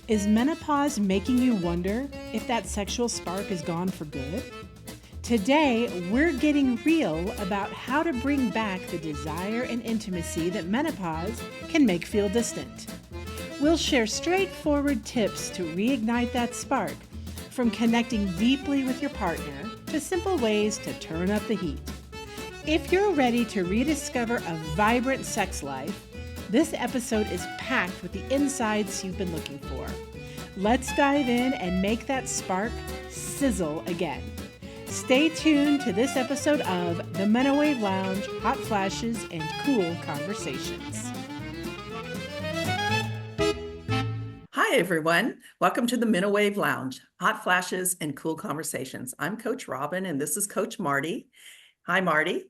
Is menopause making you wonder if that sexual spark is gone for good? Today, we're getting real about how to bring back the desire and intimacy that menopause can make feel distant. We'll share straightforward tips to reignite that spark, from connecting deeply with your partner to simple ways to turn up the heat. If you're ready to rediscover a vibrant sex life, this episode is packed with the insights you've been looking for. Let's dive in and make that spark sizzle again. Stay tuned to this episode of the Menowave Lounge, Hot Flashes and Cool Conversations. Hi, everyone. Welcome to the Menowave Lounge, Hot Flashes and Cool Conversations. I'm Coach Robin, and this is Coach Marti. Hi, Marti.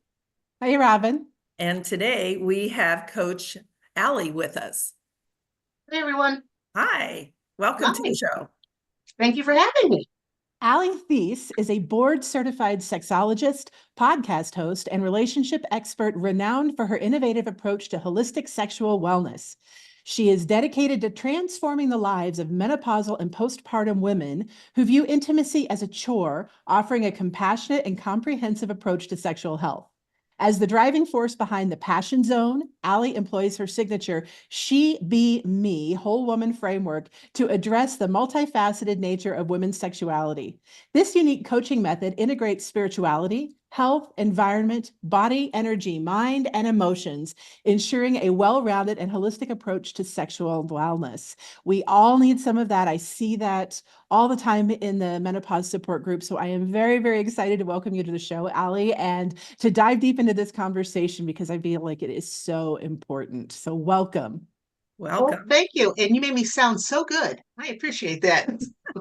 Hi, Robin. And today we have Coach Allie with us. Hey, everyone. Hi. Welcome to the show. Thank you for having me. Allie Theiss is a board-certified sexologist, podcast host, and relationship expert renowned for her innovative approach to holistic sexual wellness. She is dedicated to transforming the lives of menopausal and postpartum women who view intimacy as a chore, offering a compassionate and comprehensive approach to sexual health. As the driving force behind the Passion Zone, Allie employs her signature SheBeMe whole woman framework to address the multifaceted nature of women's sexuality. This unique coaching method integrates spirituality, health, environment, body, energy, mind, and emotions, ensuring a well-rounded and holistic approach to sexual wellness. We all need some of that. I see that all the time in the menopause support group. So I am very, very excited to welcome you to the show, Allie, and to dive deep into this conversation because I feel like it is so important. So welcome. Welcome. Well, thank you. And you made me sound so good. I appreciate that.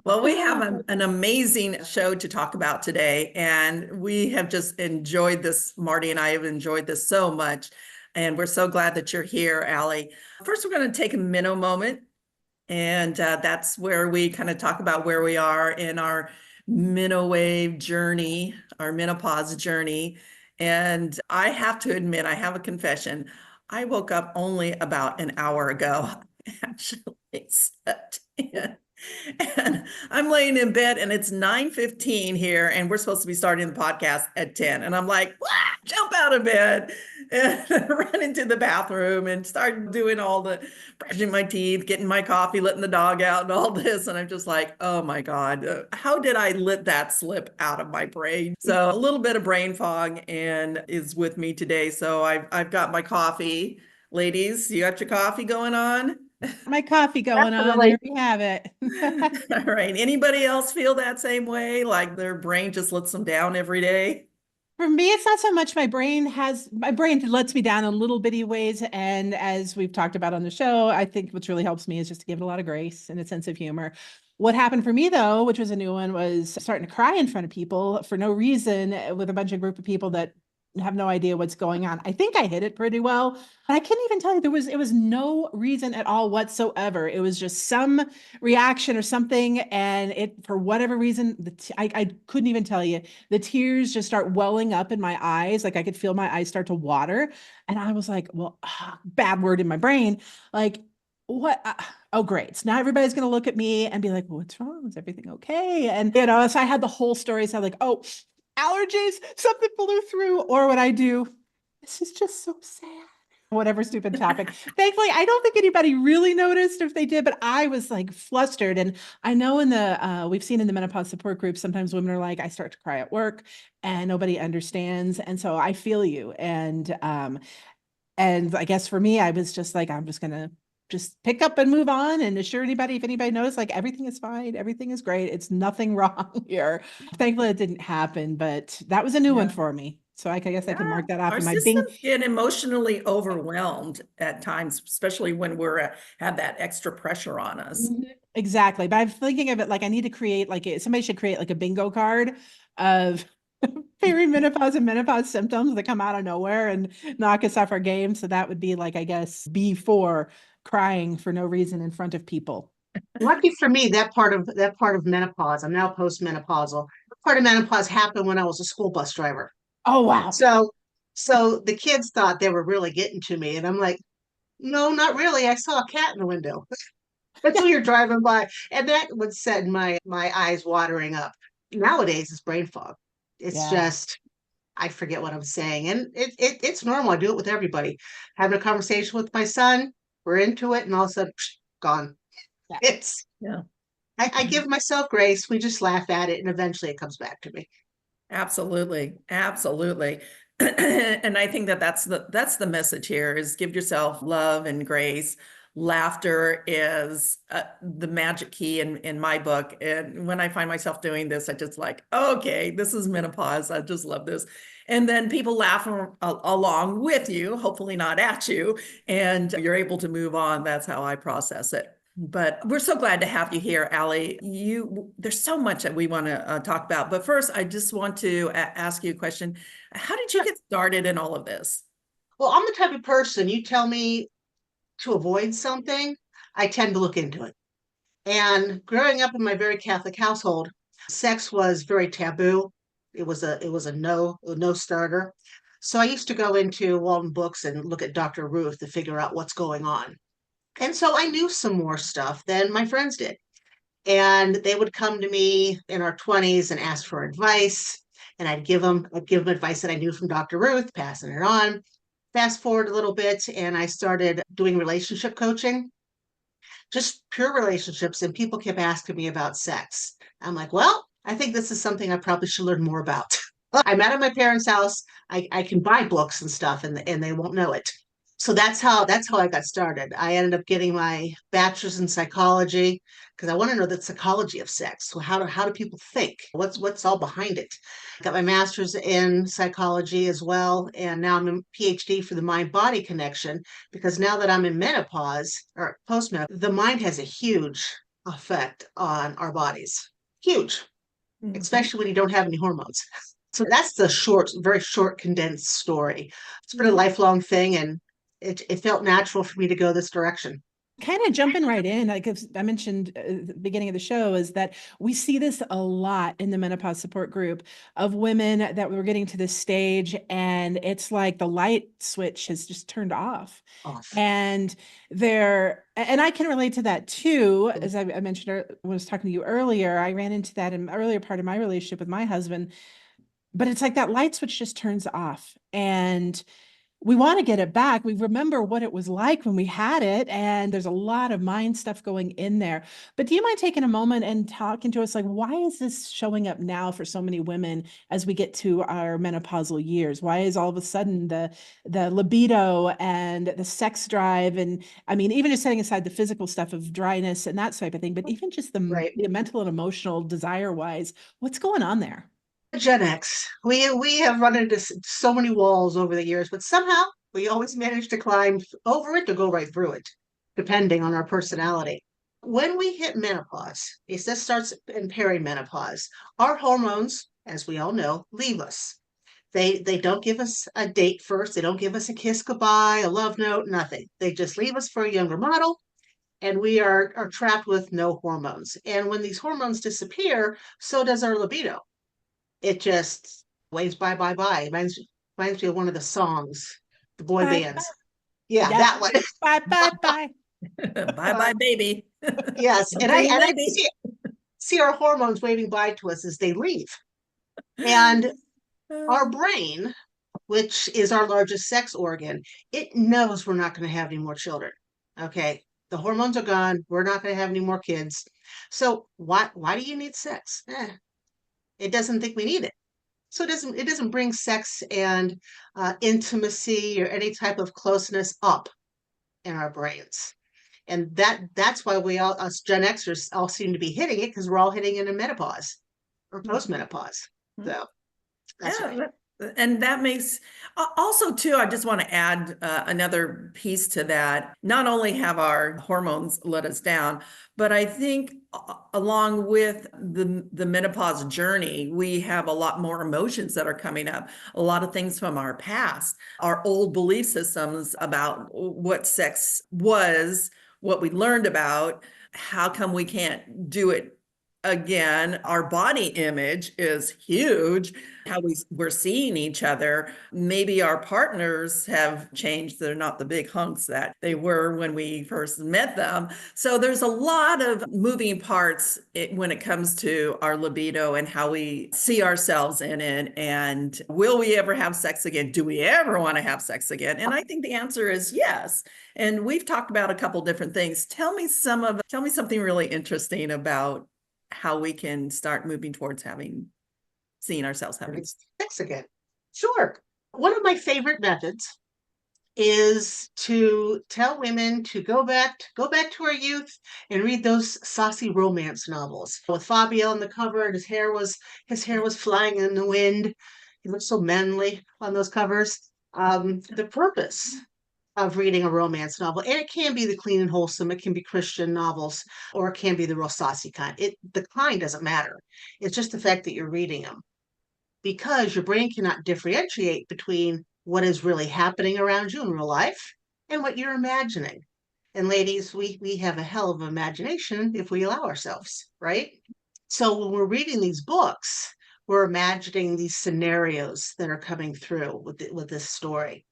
Well, we have an amazing show to talk about today, and we have just enjoyed this. Marti and I have enjoyed this so much, and we're so glad that you're here, Allie. First, we're going to take a minnow moment, and that's where we kind of talk about where we are in our Menowave journey, our menopause journey. And I have to admit, I have a confession. I woke up only about an hour ago. I actually slept in. And I'm laying in bed and it's 9:15 here and we're supposed to be starting the podcast at 10. And I'm like, jump out of bed and run into the bathroom and start doing all the brushing my teeth, getting my coffee, letting the dog out and all this. And I'm just like, oh my God, how did I let that slip out of my brain? So a little bit of brain fog and is with me today. So I've got my coffee. Ladies, you got your coffee going on? My coffee going Definitely. on. There we have it. All right. Anybody else feel that same way? Like their brain just lets them down every day? For me, it's not so much my brain lets me down in little bitty ways. And as we've talked about on the show, I think what really helps me is just to give it a lot of grace and a sense of humor. What happened for me, though, which was a new one, was starting to cry in front of people for no reason with a bunch of group of people that have no idea what's going on. I think I hit it pretty well, but I couldn't even tell you it was no reason at all whatsoever. It was just some reaction or something. And it, for whatever reason, I couldn't even tell you, the tears just start welling up in my eyes. Like I could feel my eyes start to water. And I was like, well, bad word in my brain. Like, what? Oh, great. So now everybody's going to look at me and be like, well, what's wrong? Is everything okay? And, so I had the whole story. So I'm like, oh, allergies, something blew through, or what I do, this is just so sad. Whatever stupid topic. Thankfully, I don't think anybody really noticed. If they did, but I was like flustered. And I know in the we've seen in the menopause support group, sometimes women are like, I start to cry at work and nobody understands. And so I feel you. And I guess for me, I was just like, I'm just gonna just pick up and move on and assure anybody, if anybody knows, like everything is fine, everything is great, it's nothing wrong here. Thankfully it didn't happen, but that was a new one for me. So I guess I can mark that off Our in my systems get emotionally overwhelmed at times, especially when we're have that extra pressure on us. Exactly. But I'm thinking of it like I need to create somebody should create like a bingo card of perimenopause and menopause symptoms that come out of nowhere and knock us off our game. So that would be like, I guess, B4, crying for no reason in front of people. Lucky for me, that part of menopause, I'm now postmenopausal. Part of menopause happened when I was a school bus driver. Oh, wow. So the kids thought they were really getting to me. And I'm like, no, not really. I saw a cat in the window. until you're driving by. And that would set my eyes watering up. Nowadays it's brain fog. It's Yeah. just I forget what I'm saying. And it's normal. I do it with everybody. Having a conversation with my son, we're into it, and all of a sudden, gone. Yeah. It's Yeah. I give myself grace. We just laugh at it, and eventually it comes back to me. Absolutely. Absolutely. And I think that that's the message here is give yourself love and grace. Laughter is the magic key in my book. And when I find myself doing this, I just like, okay, this is menopause. I just love this. And then people laugh along with you, hopefully not at you, and you're able to move on. That's how I process it. But we're so glad to have you here, Allie. There's so much that we want to talk about. But first, I just want to ask you a question. How did you get started in all of this? Well, I'm the type of person you tell me to avoid something, I tend to look into it. And growing up in my very Catholic household, sex was very taboo. It was a no starter. So I used to go into Walden Books and look at Dr. Ruth to figure out what's going on. And so I knew some more stuff than my friends did. And they would come to me in our 20s and ask for advice. And I'd give them advice that I knew from Dr. Ruth, passing it on. Fast forward a little bit, and I started doing relationship coaching, just pure relationships. And people kept asking me about sex. I'm like, well, I think this is something I probably should learn more about. I'm out of my parents' house. I can buy books and stuff, and they won't know it. So that's how I got started. I ended up getting my bachelor's in psychology because I want to know the psychology of sex. So how do people think? What's all behind it? Got my master's in psychology as well, and now I'm a PhD for the mind body connection because now that I'm in menopause or postmenopause, the mind has a huge effect on our bodies. Huge, Mhm. especially when you don't have any hormones. So that's the very short, condensed story. It's been a Mhm. lifelong thing, and it felt natural for me to go this direction. Kind of jumping right in, like I mentioned at the beginning of the show, is that we see this a lot in the menopause support group of women that we're getting to this stage, and it's like the light switch has just turned off. Off. And and I can relate to that too. As I mentioned, when I was talking to you earlier, I ran into that in the earlier part of my relationship with my husband. But it's like that light switch just turns off. And we want to get it back. We remember what it was like when we had it, and there's a lot of mind stuff going in there. But do you mind taking a moment and talking to us, like, why is this showing up now for so many women as we get to our menopausal years? Why is all of a sudden the libido and the sex drive, and I mean, even just setting aside the physical stuff of dryness and that type of thing, but even just Right. the mental and emotional desire wise, what's going on there? Gen X. We have run into so many walls over the years, but somehow we always manage to climb over it to go right through it, depending on our personality. When we hit menopause, this starts in perimenopause, our hormones, as we all know, leave us. They don't give us a date first. They don't give us a kiss goodbye, a love note, nothing. They just leave us for a younger model, and we are trapped with no hormones. And when these hormones disappear, so does our libido. It just waves by, bye, bye. Reminds me of one of the songs, the boy Bye, bye. bands. Yeah, Yep. that one. Bye, bye, bye. Bye bye, baby. Yes, Bye and bye, I baby. see our hormones waving by to us as they leave. And our brain, which is our largest sex organ, it knows we're not going to have any more children. Okay, the hormones are gone. We're not going to have any more kids. So why do you need sex? It doesn't think we need it. So it doesn't bring sex and intimacy or any type of closeness up in our brains. And that's why we all us Gen Xers all seem to be hitting it because we're all hitting into menopause or postmenopause. So that's Yeah, right. and that makes also too. I just want to add another piece to that. Not only have our hormones let us down, but I think along with the menopause journey, we have a lot more emotions that are coming up. A lot of things from our past, our old belief systems about what sex was, what we learned about. How come we can't do it again, our body image is huge, how we're seeing each other. Maybe our partners have changed. They're not the big hunks that they were when we first met them. So there's a lot of moving parts when it comes to our libido and how we see ourselves in it. And will we ever have sex again? Do we ever want to have sex again? And I think the answer is yes. And we've talked about a couple different things. Tell me something really interesting about how we can start moving towards seeing ourselves having sex again. Sure. One of my favorite methods is to tell women to go back to our youth and read those saucy romance novels with Fabio on the cover, and his hair was flying in the wind. He looked so manly on those covers. The purpose of reading a romance novel, and it can be the clean and wholesome, it can be Christian novels, or it can be the real saucy kind. The kind doesn't matter. It's just the fact that you're reading them, because your brain cannot differentiate between what is really happening around you in real life and what you're imagining. And ladies, we have a hell of an imagination if we allow ourselves, right? So when we're reading these books, we're imagining these scenarios that are coming through with this story.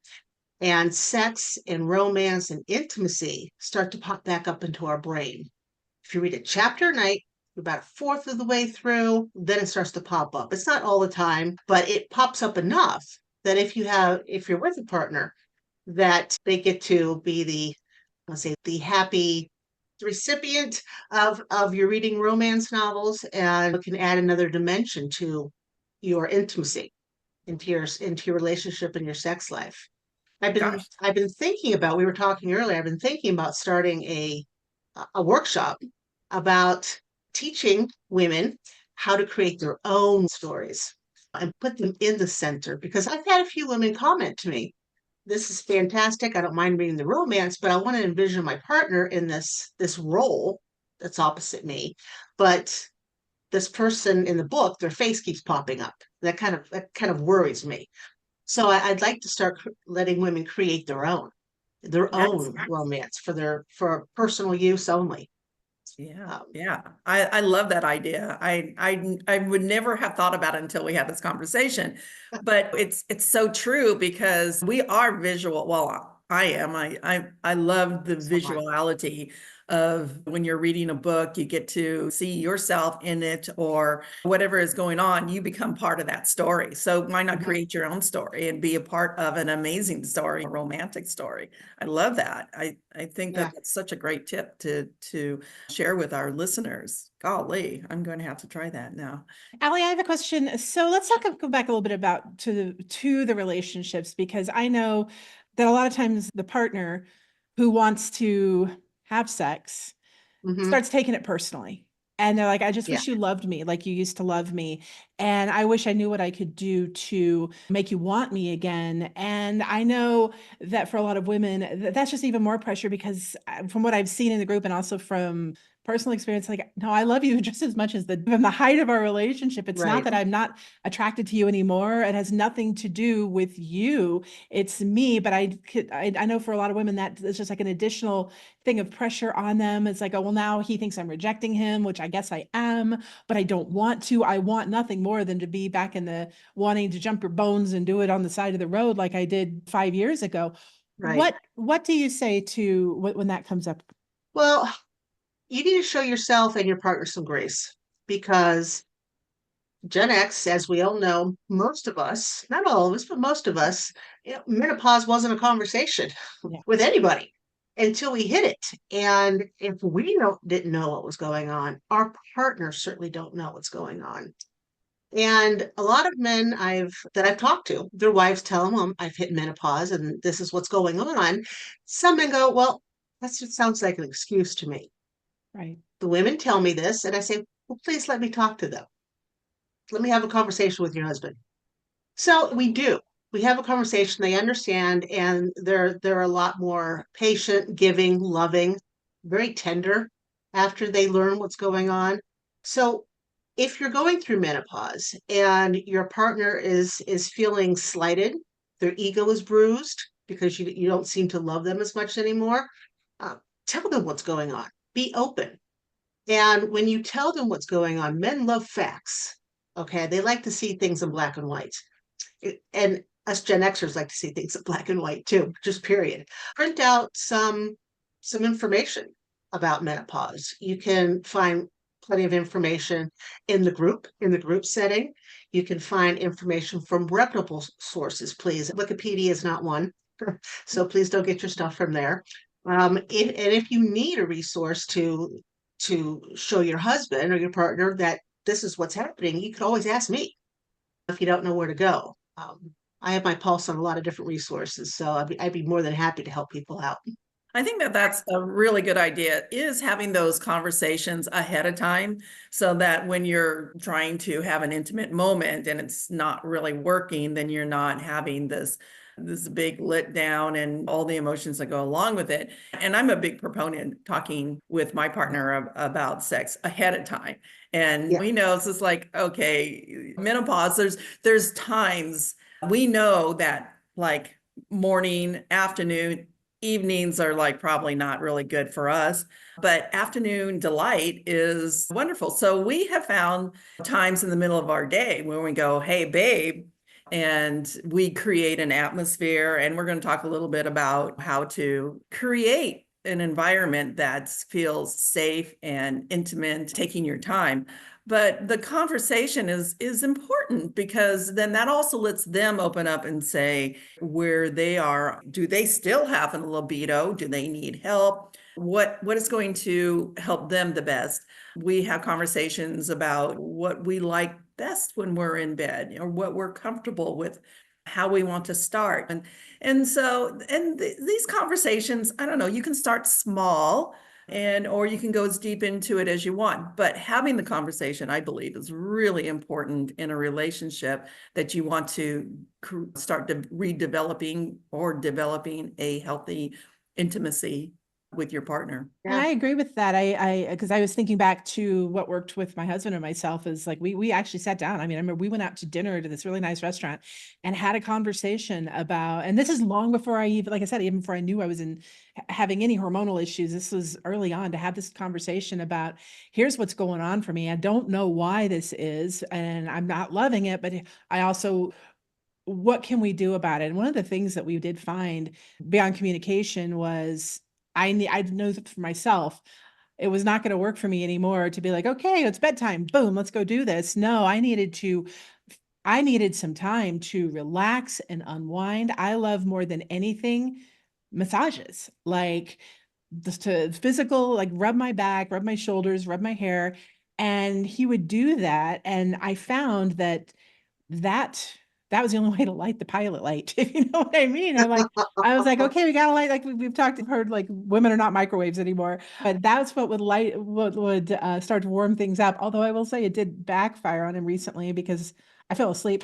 And sex and romance and intimacy start to pop back up into our brain. If you read a chapter a night, about a fourth of the way through, then it starts to pop up. It's not all the time, but it pops up enough that if you're with a partner, that they get to be the happy recipient of your reading romance novels, and it can add another dimension to your intimacy, into your relationship and your sex life. I've been thinking about, we were talking earlier, I've been thinking about starting a workshop about teaching women how to create their own stories and put them in the center, because I've had a few women comment to me, this is fantastic. I don't mind reading the romance, but I want to envision my partner in this role that's opposite me. But this person in the book, their face keeps popping up. That kind of worries me. So I'd like to start letting women create their own romance for personal use only. Yeah, yeah. I love that idea. I would never have thought about it until we had this conversation, but it's so true because we are visual. Well, I am. I love the visuality of when you're reading a book, you get to see yourself in it or whatever is going on, you become part of that story. So why not create your own story and be a part of an amazing story, a romantic story? I love that. I think that that's such a great tip to share with our listeners. Golly, I'm going to have to try that now. Allie, I have a question. So let's go back a little bit about to the relationships, because I know that a lot of times the partner who wants to have sex starts taking it personally. And they're like, I just wish you loved me like you used to love me. And I wish I knew what I could do to make you want me again. And I know that for a lot of women, that's just even more pressure, because from what I've seen in the group and also from personal experience, like, no, I love you just as much as from the height of our relationship. It's not that I'm not attracted to you anymore. It has nothing to do with you. It's me. But I know for a lot of women that it's just like an additional thing of pressure on them. It's like, oh, well, now he thinks I'm rejecting him, which I guess I am, but I don't want to. I want nothing more than to be back in the wanting to jump your bones and do it on the side of the road like I did 5 years ago. What do you say to when that comes up? Well, you need to show yourself and your partner some grace, because Gen X, as we all know, most of us, not all of us, but most of us, menopause wasn't a conversation with anybody until we hit it. And if we didn't know what was going on, our partners certainly don't know what's going on. And a lot of men that I've talked to, their wives tell them, well, I've hit menopause and this is what's going on. Some men go, well, that just sounds like an excuse to me. Right. The women tell me this, and I say, well, please let me talk to them. Let me have a conversation with your husband. So we do. We have a conversation. They understand, and they're a lot more patient, giving, loving, very tender after they learn what's going on. So if you're going through menopause and your partner is feeling slighted, their ego is bruised because you don't seem to love them as much anymore, tell them what's going on. Be open. And when you tell them what's going on, men love facts. Okay. They like to see things in black and white. And us Gen Xers like to see things in black and white too, just period. Print out some information about menopause. You can find plenty of information in the group setting. You can find information from reputable sources, please. Wikipedia is not one, so please don't get your stuff from there. If you need a resource to show your husband or your partner that this is what's happening, you can always ask me if you don't know where to go. I have my pulse on a lot of different resources, so I'd be more than happy to help people out. I think that that's a really good idea, is having those conversations ahead of time so that when you're trying to have an intimate moment and it's not really working, then you're not having this big let down and all the emotions that go along with it. And I'm a big proponent talking with my partner about sex ahead of time. And Yeah. we know it's just like, okay, menopause, there's times we know that like morning, afternoon, evenings are like probably not really good for us, but afternoon delight is wonderful. So we have found times in the middle of our day when we go, hey, babe, and we create an atmosphere. And we're going to talk a little bit about how to create an environment that feels safe and intimate, taking your time. But the conversation is important, because then that also lets them open up and say where they are. Do they still have a libido? Do they need help? What is going to help them the best? We have conversations about what we like best when we're in bed, or what we're comfortable with, how we want to start. These conversations, I don't know, you can start small, or you can go as deep into it as you want. But having the conversation, I believe, is really important in a relationship that you want to start redeveloping or developing a healthy intimacy with your partner. And I agree with that. Because I was thinking back to what worked with my husband and myself is like, we actually sat down. I mean, I remember we went out to dinner to this really nice restaurant and had a conversation about, and this is long before I even, like I said, even before I knew I was having any hormonal issues. This was early on, to have this conversation about, here's what's going on for me. I don't know why this is, and I'm not loving it, but I also, what can we do about it? And one of the things that we did find beyond communication was, I know that for myself, it was not going to work for me anymore to be like, okay, it's bedtime. Boom, let's go do this. No, I needed some time to relax and unwind. I love more than anything massages, like just to physical, like rub my back, rub my shoulders, rub my hair. And he would do that. And I found that that was the only way to light the pilot light, if you know what I mean. I was like, okay, we gotta light, like we've heard like women are not microwaves anymore, but that's what would start to warm things up. Although I will say it did backfire on him recently, because I fell asleep,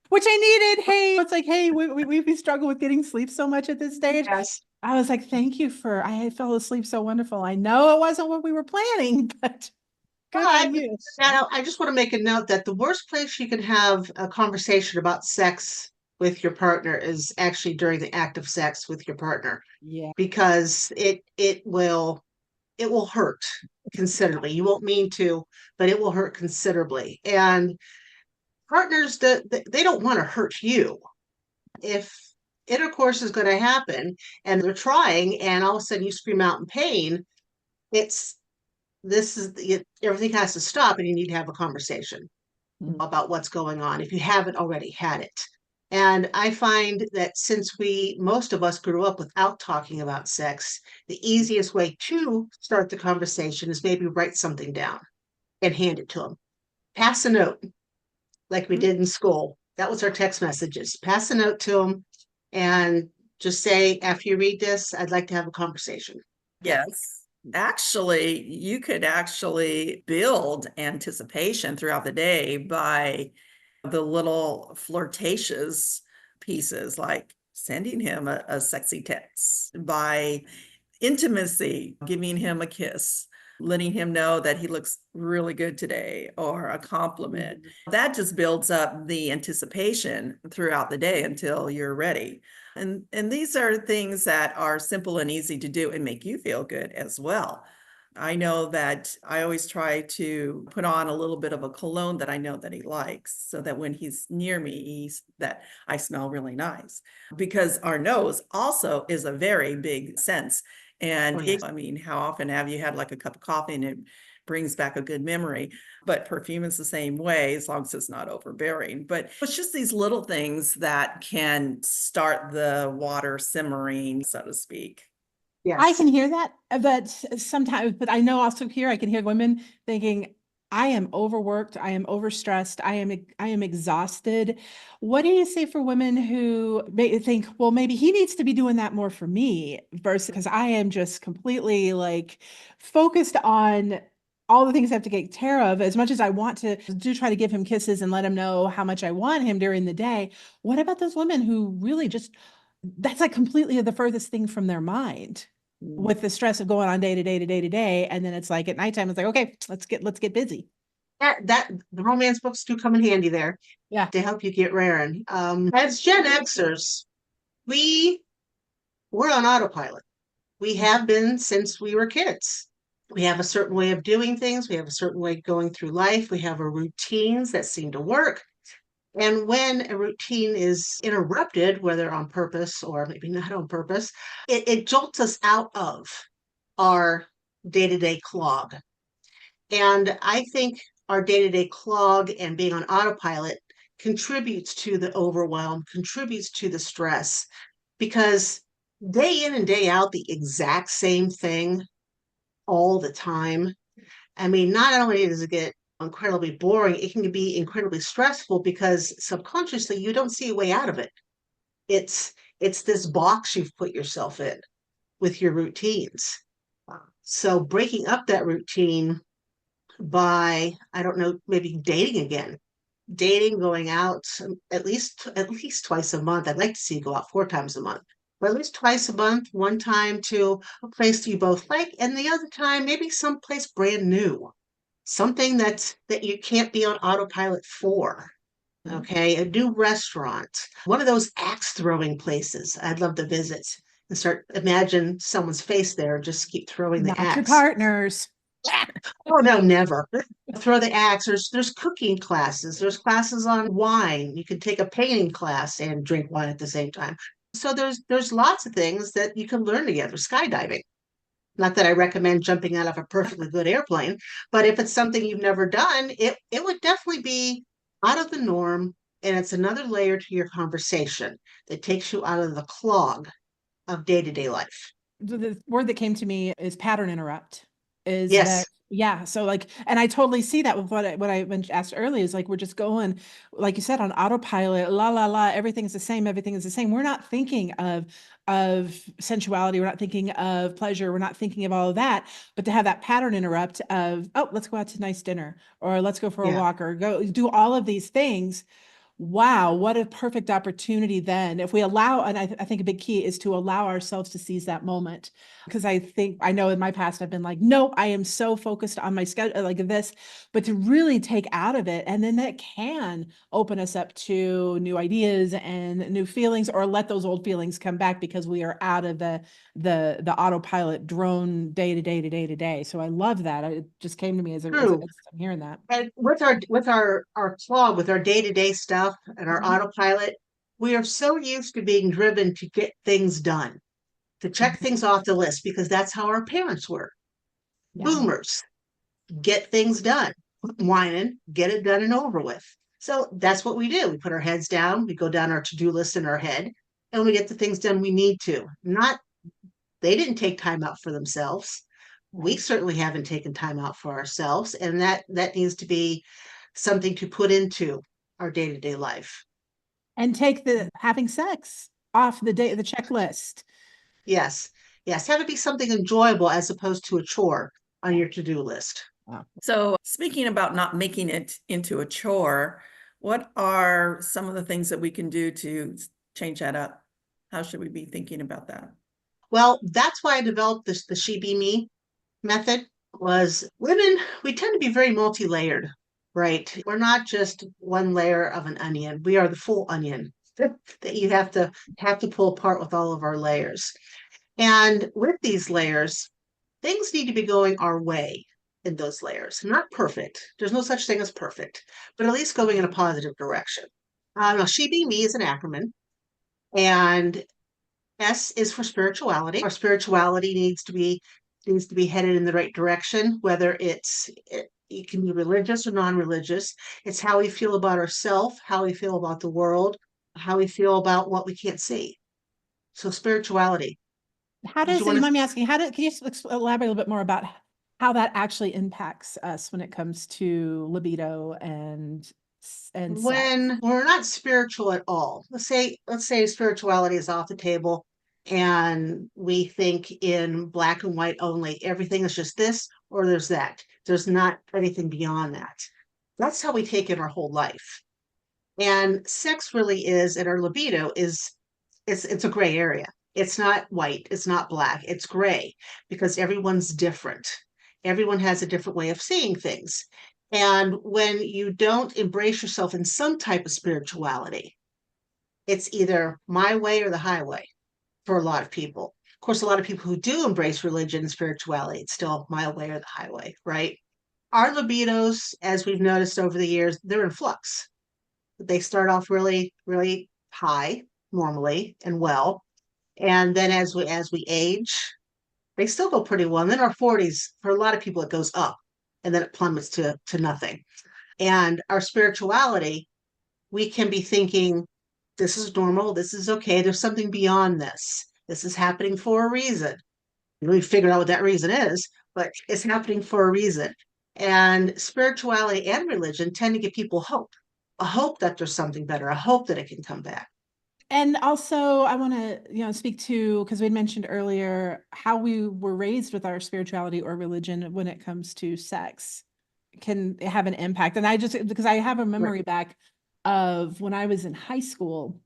which I needed. Hey, it's like, hey, we struggle with getting sleep so much at this stage. Yes. I was like, thank you I fell asleep so wonderful. I know it wasn't what we were planning, but good on you. Now, I just want to make a note that the worst place you can have a conversation about sex with your partner is actually during the act of sex with your partner, Yeah. because it will hurt considerably. You won't mean to, but it will hurt considerably. And partners, they don't want to hurt you. If intercourse is going to happen and they're trying, and all of a sudden you scream out in pain, everything has to stop, and you need to have a conversation about what's going on if you haven't already had it. And I find that since most of us grew up without talking about sex, the easiest way to start the conversation is maybe write something down and hand it to them. Pass a note, like we did in school. That was our text messages. Pass a note to them and just say, after you read this, I'd like to have a conversation. Yes. Actually, you could actually build anticipation throughout the day by the little flirtatious pieces, like sending him a sexy text, by intimacy, giving him a kiss, letting him know that he looks really good today, or a compliment. That just builds up the anticipation throughout the day until you're ready. And these are things that are simple and easy to do and make you feel good as well. I know that I always try to put on a little bit of a cologne that I know that he likes, so that when he's near me, that I smell really nice. Because our nose also is a very big sense. And Oh, yes. I mean, how often have you had like a cup of coffee and it brings back a good memory? But perfume is the same way, as long as it's not overbearing. But it's just these little things that can start the water simmering, so to speak. I Yes. can hear that, but sometimes, but I know also here I can hear women thinking, I am overworked, I am overstressed, I am exhausted. What do you say for women who may think, well, maybe he needs to be doing that more for me versus because I am just completely like focused on all the things I have to take care of. As much as I want to do try to give him kisses and let him know how much I want him during the day, what about those women who really just that's like completely the furthest thing from their mind with the stress of going on day to day to day to day. And then it's like at nighttime, it's like, okay, let's get busy. That the romance books do come in handy there Yeah. to help you get raring. As Gen Xers, we we're on autopilot. We have been since we were kids. We have a certain way of doing things. We have a certain way of going through life. We have our routines that seem to work. And when a routine is interrupted, whether on purpose or maybe not on purpose, it jolts us out of our day-to-day clog. And I think our day-to-day clog and being on autopilot contributes to the overwhelm, contributes to the stress, because day in and day out, the exact same thing all the time. I mean, not only does it get incredibly boring, it can be incredibly stressful because subconsciously you don't see a way out of it. It's this box you've put yourself in with your routines. So breaking up that routine by, I don't know, maybe dating again. Dating, going out at least twice a month. I'd like to see you go out 4 times a month, but at least twice a month, one time to a place you both like, and the other time maybe someplace brand new, something that you can't be on autopilot for. Okay, a new restaurant, one of those axe throwing places I'd love to visit and start imagine someone's face there and just keep throwing the Not your axe. partners. Oh no, never. Throw the axe. There's cooking classes. There's classes on wine. You can take a painting class and drink wine at the same time. So there's lots of things that you can learn together. Skydiving. Not that I recommend jumping out of a perfectly good airplane, but if it's something you've never done, it would definitely be out of the norm. And it's another layer to your conversation that takes you out of the clog of day-to-day life. The word that came to me is pattern interrupt. Is that Yes. yeah? So like, and I totally see that with what I asked earlier is like we're just going, like you said, on autopilot. La la la. Everything's the same. Everything is the same. We're not thinking of sensuality. We're not thinking of pleasure. We're not thinking of all of that. But to have that pattern interrupt of oh, let's go out to nice dinner or let's go for a Yeah. walk or go do all of these things. Wow, what a perfect opportunity then. If we allow, and I think a big key is to allow ourselves to seize that moment. Because I think I know in my past I've been like, no, I am so focused on my schedule like this, but to really take out of it, and then that can open us up to new ideas and new feelings, or let those old feelings come back because we are out of the autopilot drone day to day to day to day. So I love that. It just came to me as True. I'm hearing that. And with our clog, with our day-to-day stuff and our Mhm. autopilot, we are so used to being driven to get things done, to check things off the list, because that's how our parents were. Yeah. Boomers, get things done, whining, get it done and over with. So that's what we do. We put our heads down, we go down our to-do list in our head, and we get the things done we need to. Not they didn't take time out for themselves. We Right. certainly haven't taken time out for ourselves, and that needs to be something to put into our day-to-day life. And take the having sex off the checklist. Yes. Yes. Have it be something enjoyable as opposed to a chore on Yeah. your to-do list. Wow. So, speaking about not making it into a chore, what are some of the things that we can do to change that up? How should we be thinking about that? Well, that's why I developed the SheBeMe method. Was women, we tend to be very multi-layered, right? We're not just one layer of an onion. We are the full onion that you have to pull apart with all of our layers. And with these layers, things need to be going our way in those layers. Not perfect. There's no such thing as perfect, but at least going in a positive direction. Now, SheBeMe is an acronym, and S is for spirituality. Our spirituality needs to be headed in the right direction, whether it can be religious or non-religious. It's how we feel about ourselves, how we feel about the world, how we feel about what we can't see. So spirituality. How Did does, you you want mind to me asking, can you elaborate a little bit more about how that actually impacts us when it comes to libido and sex? when we're not spiritual at all, let's say spirituality is off the table and we think in black and white only, everything is just this or there's that, there's not anything beyond that. That's how we take in our whole life. And sex really is, and our libido is, it's a gray area. It's not white, it's not black, it's gray, because everyone's different. Everyone has a different way of seeing things. And when you don't embrace yourself in some type of spirituality, it's either my way or the highway for a lot of people. Of course, a lot of people who do embrace religion and spirituality, it's still my way or the highway, right? Our libidos, as we've noticed over the years, they're in flux. They start off really, really high normally and well. And then as we age, they still go pretty well. And then our 40s, for a lot of people, it goes up and then it plummets to nothing. And our spirituality, we can be thinking, this is normal, this is okay, there's something beyond this. This is happening for a reason. We figured out what that reason is, but it's happening for a reason. And spirituality and religion tend to give people hope, a hope that there's something better, a hope that it can come back. And also, I want to, speak to, because we had mentioned earlier how we were raised with our spirituality or religion when it comes to sex can have an impact. And because I have a memory back of when I was in high school,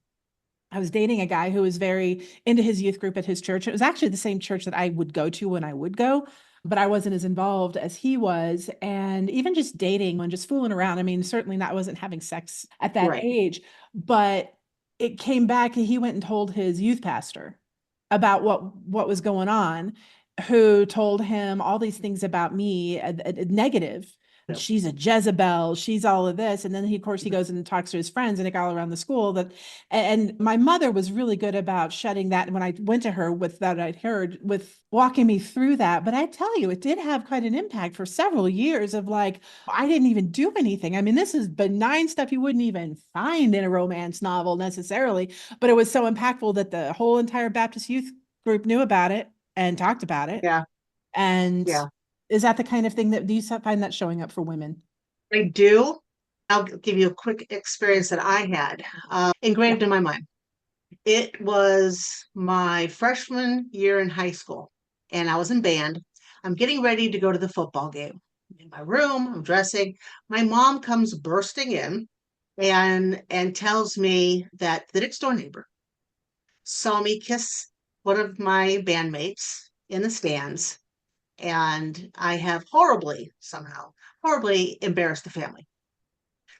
I was dating a guy who was very into his youth group at his church. It was actually the same church that I would go to when I would go, but I wasn't as involved as he was. And even just dating and just fooling around. I mean, certainly not, wasn't having sex at that Right. age, but it came back and he went and told his youth pastor about what was going on, who told him all these things about me, negative. Yep. She's a Jezebel, she's all of this. And then he, of course, he goes and talks to his friends and it got all around the school that, and my mother was really good about shutting that. When I went to her with that, I'd heard with walking me through that. But I tell you, it did have quite an impact for several years of like, I didn't even do anything. I mean, this is benign stuff you wouldn't even find in a romance novel necessarily, but it was so impactful that the whole entire Baptist youth group knew about it and talked about it. Yeah. And Yeah. is that the kind of thing that, do you find that showing up for women? I do. I'll give you a quick experience that I had engraved in my mind. It was my freshman year in high school, and I was in band. I'm getting ready to go to the football game. In my room, I'm dressing. My mom comes bursting in and tells me that the next door neighbor saw me kiss one of my bandmates in the stands, and I have horribly embarrassed the family.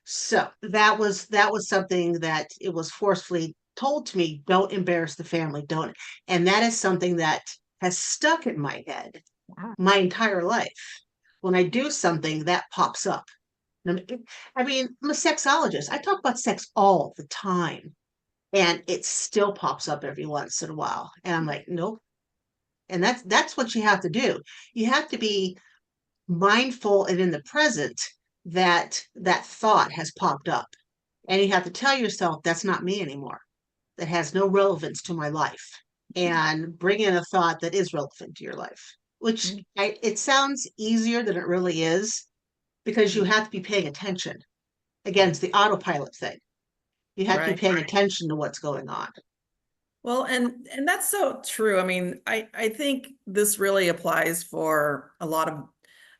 So that was something that it was forcefully told to me, don't embarrass the family, don't. And that is something that has stuck in my head Wow. my entire life. When I do something, that pops up. I mean, I'm a sexologist. I talk about sex all the time, and it still pops up every once in a while. And I'm like, nope. And that's what you have to do. You have to be mindful and in the present that that thought has popped up. And you have to tell yourself that's not me anymore. That has no relevance to my life. And bring in a thought that is relevant to your life, which it sounds easier than it really is because you have to be paying attention. Again, it's the autopilot thing. You have to be Right. paying attention to what's going on. Well, and that's so true. I mean, I think this really applies for a lot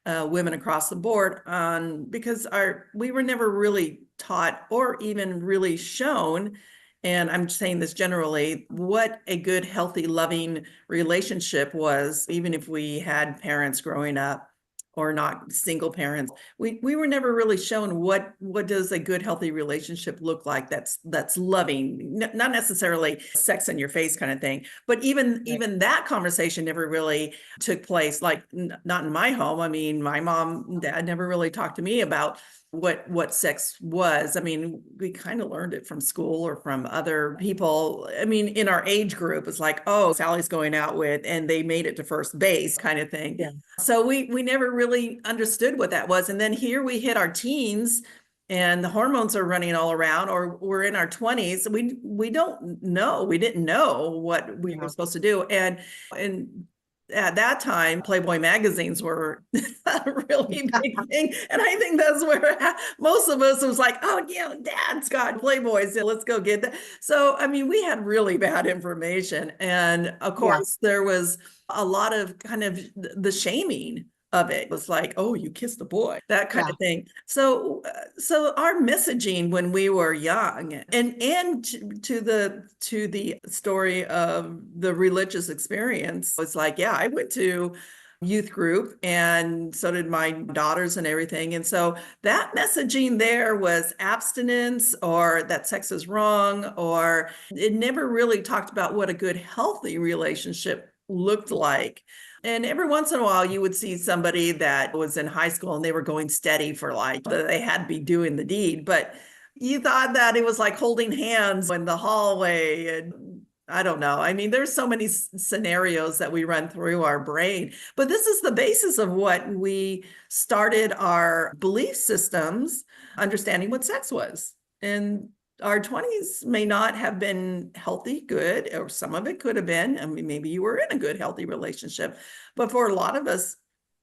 of women across the board on because we were never really taught or even really shown, and I'm saying this generally, what a good, healthy, loving relationship was, even if we had parents growing up or not single parents. We were never really shown what does a good, healthy relationship look like that's loving, not necessarily sex in your face kind of thing, but even that conversation never really took place, like not in my home. I mean, my mom and dad never really talked to me about what sex was. I mean, we kind of learned it from school or from other people. I mean, in our age group, it's like, oh, Sally's going out with, and they made it to first base kind of thing. Yeah. So we never really understood what that was. And then here we hit our teens and the hormones are running all around, or we're in our 20s. We don't know. We didn't know what we were supposed to do. And at that time, Playboy magazines were a really big thing. And I think that's where most of us was like, oh, yeah, Dad's got Playboys. So let's go get that. So, I mean, we had really bad information. And of course, there was a lot of kind of the shaming of it. It was like, oh, you kissed a boy, that kind of thing. So our messaging when we were young, and to the story of the religious experience, was like, yeah, I went to youth group and so did my daughters and everything. And so that messaging there was abstinence, or that sex is wrong, or it never really talked about what a good, healthy relationship looked like. And every once in a while, you would see somebody that was in high school and they were going steady for like, they had to be doing the deed, but you thought that it was like holding hands in the hallway. And I don't know. I mean, there's so many scenarios that we run through our brain, but this is the basis of what we started our belief systems, understanding what sex was. And our 20s may not have been healthy, good, or some of it could have been. I mean, maybe you were in a good, healthy relationship, but for a lot of us,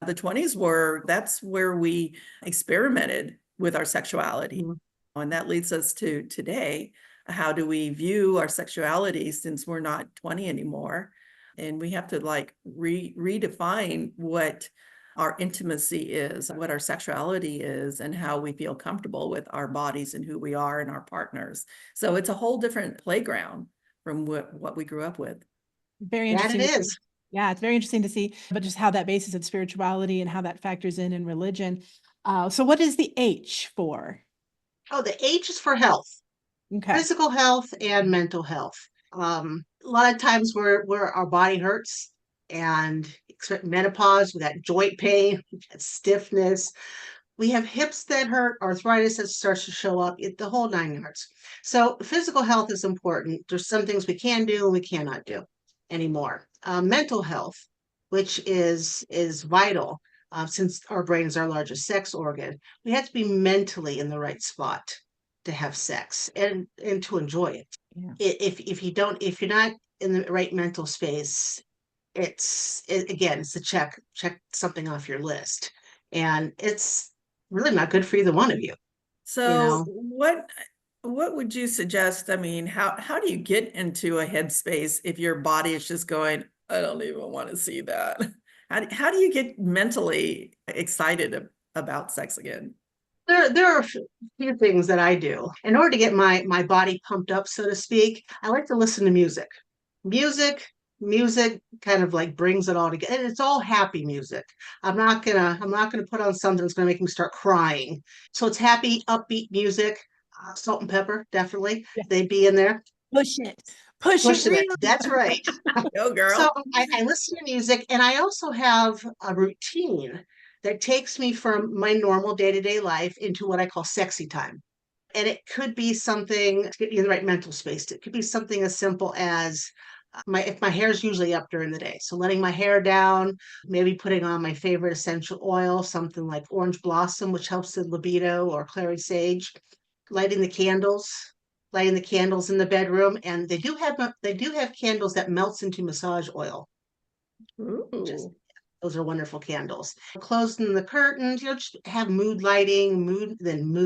the 20s that's where we experimented with our sexuality. Mm-hmm. And that leads us to today. How do we view our sexuality since we're not 20 anymore? And we have to like redefine what our intimacy is, what our sexuality is, and how we feel comfortable with our bodies and who we are and our partners. So it's a whole different playground from what we grew up with. Very interesting. That it is. Yeah, it's very interesting to see, but just how that basis of spirituality and how that factors in religion. So what is the H for? Oh, the H is for health. Okay. Physical health and mental health. A lot of times where our body hurts, and menopause, with that joint pain, that stiffness. We have hips that hurt, arthritis that starts to show up, the whole 9 yards. So physical health is important. There's some things we can do and we cannot do anymore. Mental health, which is vital, since our brain is our largest sex organ. We have to be mentally in the right spot to have sex and to enjoy it. Yeah. If you're not in the right mental space, it's a check something off your list, and it's really not good for either one of you. So what would you suggest? I mean, how do you get into a headspace if your body is just going, I don't even want to see that? How do you get mentally excited about sex again? There are a few things that I do in order to get my body pumped up, so to speak. I like to listen to music. Music kind of like brings it all together, and it's all happy music. I'm not gonna put on something that's gonna make me start crying. So it's happy, upbeat music. Salt and pepper, definitely. Yeah. They'd be in there. Push it. That's right. Go girl. So I listen to music, and I also have a routine that takes me from my normal day-to-day life into what I call sexy time. And it could be something to get you in the right mental space. It could be something as simple as if my hair is usually up during the day, so letting my hair down, maybe putting on my favorite essential oil, something like orange blossom, which helps the libido, or clary sage, lighting the candles in the bedroom. And they do have candles that melts into massage oil. Those are wonderful candles. Closing the curtains, just have mood lighting, mood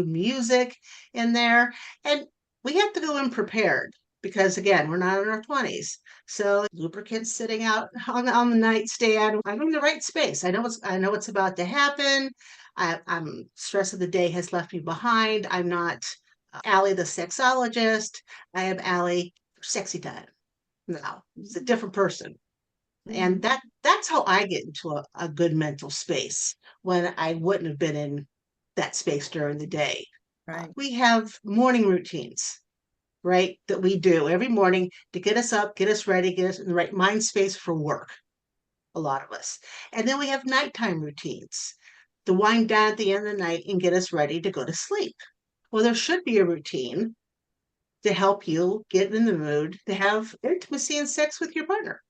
music in there. And we have to go in prepared, because again, we're not in our 20s. So lubricants sitting out on the nightstand. I'm in the right space. I know what's about to happen. I'm stress of the day has left me behind. I'm not Allie the sexologist. I am Allie sexy time. No, it's a different person. And that's how I get into a good mental space, when I wouldn't have been in that space during the day. Right. We have morning routines, right, that we do every morning to get us up, get us ready, get us in the right mind space for work, a lot of us. And then we have nighttime routines to wind down at the end of the night and get us ready to go to sleep. Well, there should be a routine to help you get in the mood to have intimacy and sex with your partner.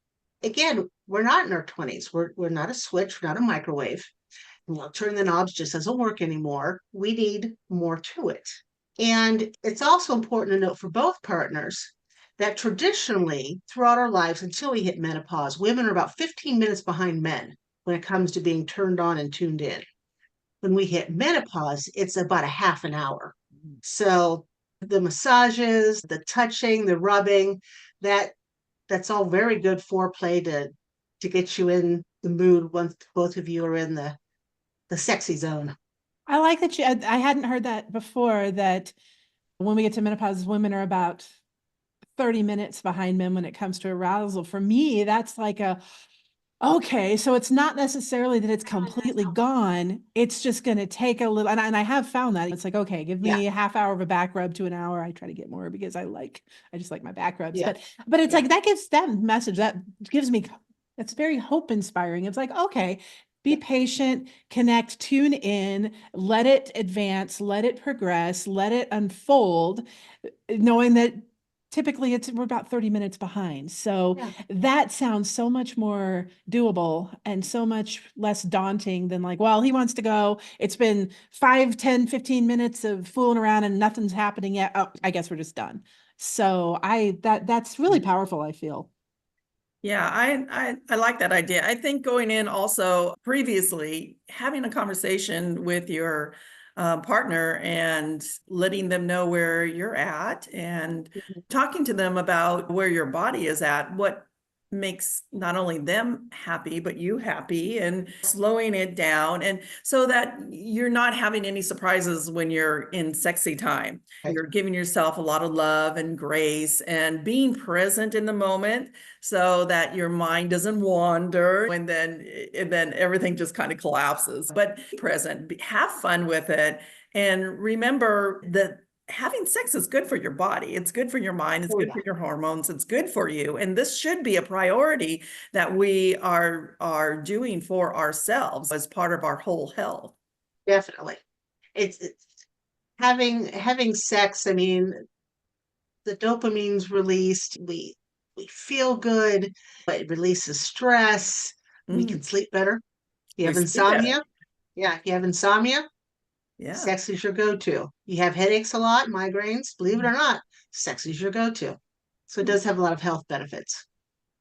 Again, we're not in our 20s. We're not a switch, we're not a microwave. Turning the knobs just doesn't work anymore. We need more to it. And it's also important to note for both partners that traditionally, throughout our lives, until we hit menopause, women are about 15 minutes behind men when it comes to being turned on and tuned in. When we hit menopause, it's about a half an hour. So the massages, the touching, the rubbing, that's all very good foreplay to get you in the mood once both of you are in the sexy zone. I like that I hadn't heard that before, that when we get to menopause, women are about 30 minutes behind men when it comes to arousal. For me, that's like okay, so it's not necessarily that it's completely gone. It's just going to take a little, and I have found that it's like, okay, give me a half hour of a back rub to an hour. I try to get more because I just like my back rubs, but it's like, that gives that message, that gives me, that's very hope inspiring. It's like, okay, be patient, connect, tune in, let it advance, let it progress, let it unfold, knowing that typically we're about 30 minutes behind. So that sounds so much more doable and so much less daunting than like, well, he wants to go. It's been 5, 10, 15 minutes of fooling around and nothing's happening yet. Oh, I guess we're just done. So that's really powerful, I feel. Yeah, I like that idea. I think going in also previously having a conversation with your partner and letting them know where you're at and talking to them about where your body is at, what makes not only them happy, but you happy, and slowing it down. And so that you're not having any surprises when you're in sexy time. You're giving yourself a lot of love and grace and being present in the moment so that your mind doesn't wander and then everything just kind of collapses. But be present, have fun with it. And remember that having sex is good for your body. It's good for your mind. It's good for your hormones. It's good for you. And this should be a priority that we are doing for ourselves as part of our whole health. Definitely. It's having sex. I mean, the dopamine's released. We feel good. It releases stress. We can sleep better. You have insomnia. Yeah, if you have insomnia, sex is your go-to. You have headaches a lot, migraines, believe it or not, sex is your go-to. So it does have a lot of health benefits.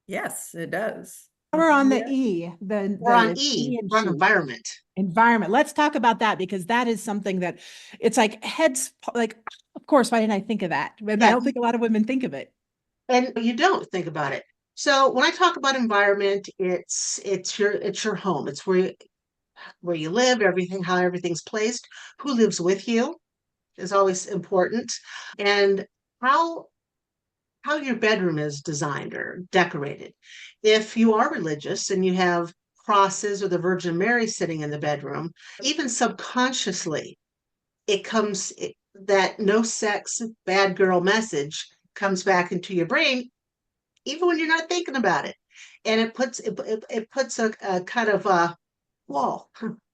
Yes, it does. We're on the E, we're on E, we're on environment. Environment. Let's talk about that, because that is something that it's like of course, why didn't I think of that? But I don't think a lot of women think of it. And you don't think about it. So when I talk about environment, it's your home. It's where you live, how everything's placed, who lives with you is always important, and how your bedroom is designed or decorated. If you are religious and you have crosses or the Virgin Mary sitting in the bedroom, even subconsciously, that no sex, bad girl message comes back into your brain, even when you're not thinking about it. And it puts a kind of a wall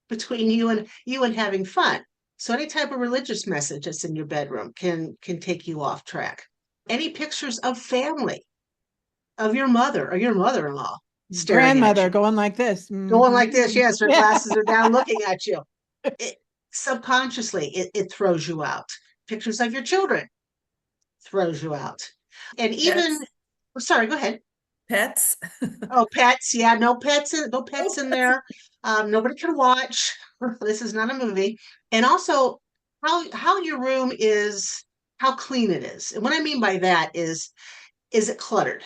between you and having fun. So any type of religious message that's in your bedroom can take you off track. Any pictures of family, of your mother or your mother-in-law, grandmother going like this, going like this. Yes, her glasses are down, looking at you. Subconsciously, it throws you out. Pictures of your children throws you out, and even. Sorry, go ahead. Pets. Oh, pets. Yeah, no pets in there. Nobody can watch. This is not a movie. And also how your room is, how clean it is. And what I mean by that is it cluttered?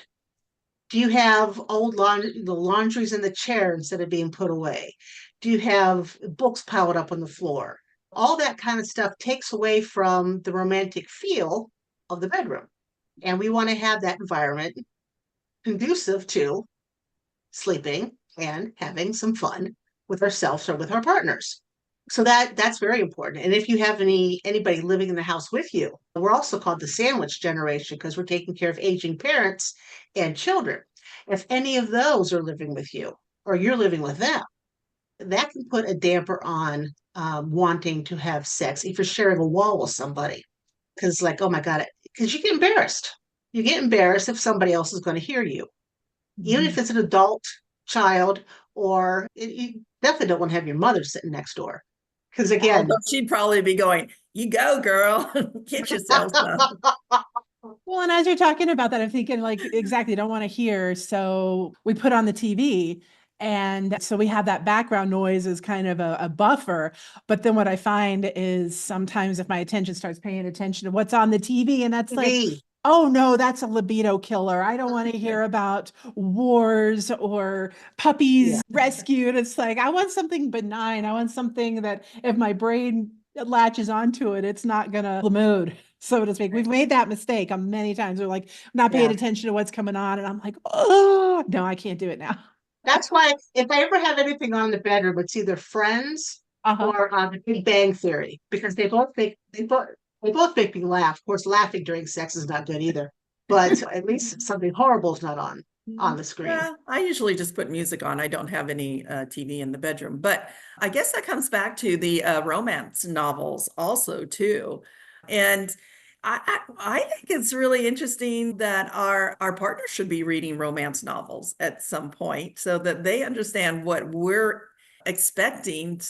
Do you have old laundry, the laundry's in the chair instead of being put away? Do you have books piled up on the floor? All that kind of stuff takes away from the romantic feel of the bedroom. And we want to have that environment conducive to sleeping and having some fun with ourselves or with our partners. So that's very important. And if you have anybody living in the house with you, we're also called the sandwich generation because we're taking care of aging parents and children. If any of those are living with you or you're living with them, that can put a damper on wanting to have sex if you're sharing a wall with somebody. Because like, oh my God, because you get embarrassed. You get embarrassed if somebody else is going to hear you, even if it's an adult child, or you definitely don't want to have your mother sitting next door. Because again, Although she'd probably be going, you go, girl, get yourself some. Well, and as you're talking about that, I'm thinking like, exactly, don't want to hear. So we put on the TV. And so we have that background noise as kind of a buffer. But then what I find is sometimes if my attention starts paying attention to what's on the TV, and that's like, oh no, that's a libido killer. I don't want to hear about wars or puppies rescued. It's like, I want something benign. I want something that if my brain latches onto it, it's not gonna the mood, so to speak. We've made that mistake many times. We're like not paying attention to what's coming on, and I'm like, oh no, I can't do it now. That's why if I ever have anything on in the bedroom, it's either Friends or The Big Bang Theory, because they both make me laugh. Of course, laughing during sex is not good either, but at least something horrible is not on the screen. Yeah, I usually just put music on. I don't have any TV in the bedroom, but I guess that comes back to the romance novels also too. And I think it's really interesting that our partners should be reading romance novels at some point so that they understand what we're expecting,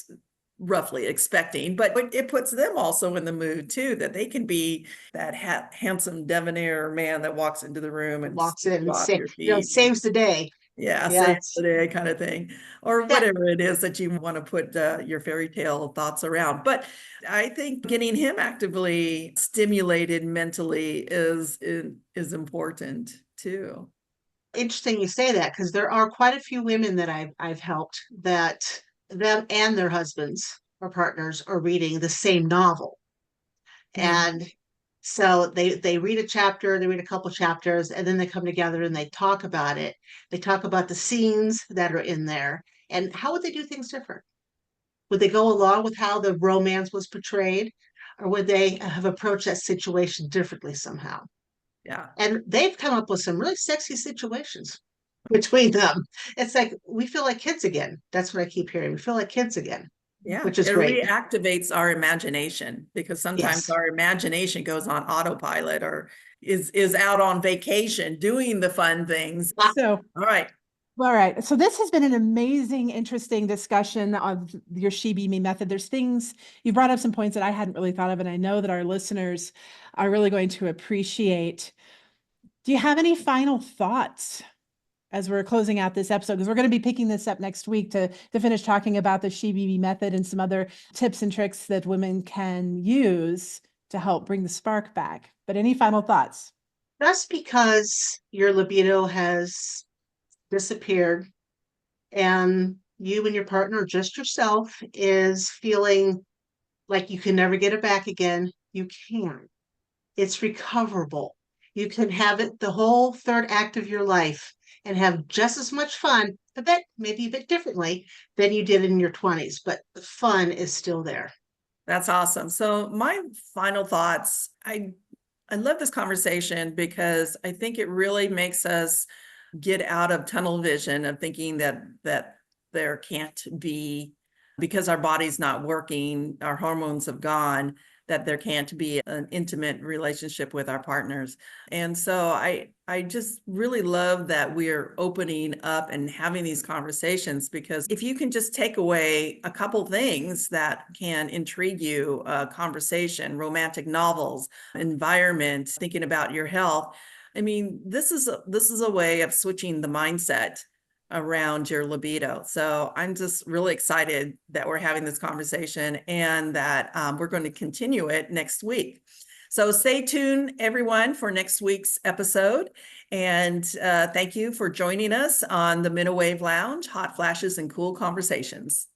roughly expecting, but it puts them also in the mood too, that they can be that handsome debonair man that walks into the room and walks in and feet. Saves the day. Yeah, saves the day kind of thing, or whatever it is that you want to put your fairy tale thoughts around. But I think getting him actively stimulated mentally is important too. Interesting you say that, because there are quite a few women that I've helped that them and their husbands or partners are reading the same novel. And so they read a chapter, they read a couple chapters, and then they come together and they talk about it. They talk about the scenes that are in there and how would they do things different? Would they go along with how the romance was portrayed, or would they have approached that situation differently somehow? Yeah. And they've come up with some really sexy situations between them. It's like we feel like kids again. That's what I keep hearing. We feel like kids again. Yeah, which is it great. Reactivates our imagination, because sometimes our imagination goes on autopilot or is out on vacation doing the fun things. So, all right. So this has been an amazing, interesting discussion of your SheBeMe method. There's things you brought up, some points that I hadn't really thought of, and I know that our listeners are really going to appreciate. Do you have any final thoughts as we're closing out this episode? Because we're going to be picking this up next week to finish talking about the SheBeMe method and some other tips and tricks that women can use to help bring the spark back. But any final thoughts? Just because your libido has disappeared and you and your partner, just yourself, is feeling like you can never get it back again, you can. It's recoverable. You can have it the whole third act of your life and have just as much fun, maybe a bit differently than you did in your 20s, but the fun is still there. That's awesome. So my final thoughts, I love this conversation because I think it really makes us get out of tunnel vision of thinking that there can't be, because our body's not working, our hormones have gone, that there can't be an intimate relationship with our partners. And so I just really love that we're opening up and having these conversations, because if you can just take away a couple things that can intrigue you, conversation, romantic novels, environment, thinking about your health. I mean, this is a way of switching the mindset around your libido. So I'm just really excited that we're having this conversation and that we're going to continue it next week. So stay tuned, everyone, for next week's episode. And thank you for joining us on the Menowave Lounge, hot flashes and cool conversations.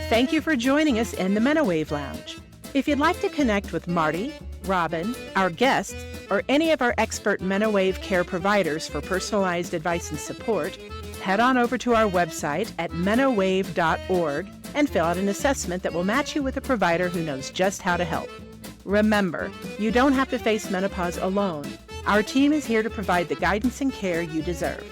Thank you for joining us in the Menowave Lounge. If you'd like to connect with Marti, Robin, our guests, or any of our expert Menowave care providers for personalized advice and support, head on over to our website at menowave.org and fill out an assessment that will match you with a provider who knows just how to help. Remember, you don't have to face menopause alone. Our team is here to provide the guidance and care you deserve.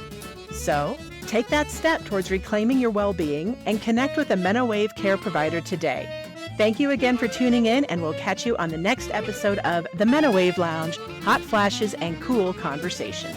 So, take that step towards reclaiming your well-being and connect with a Menowave care provider today. Thank you again for tuning in, and we'll catch you on the next episode of the Menowave Lounge, Hot Flashes and Cool Conversations.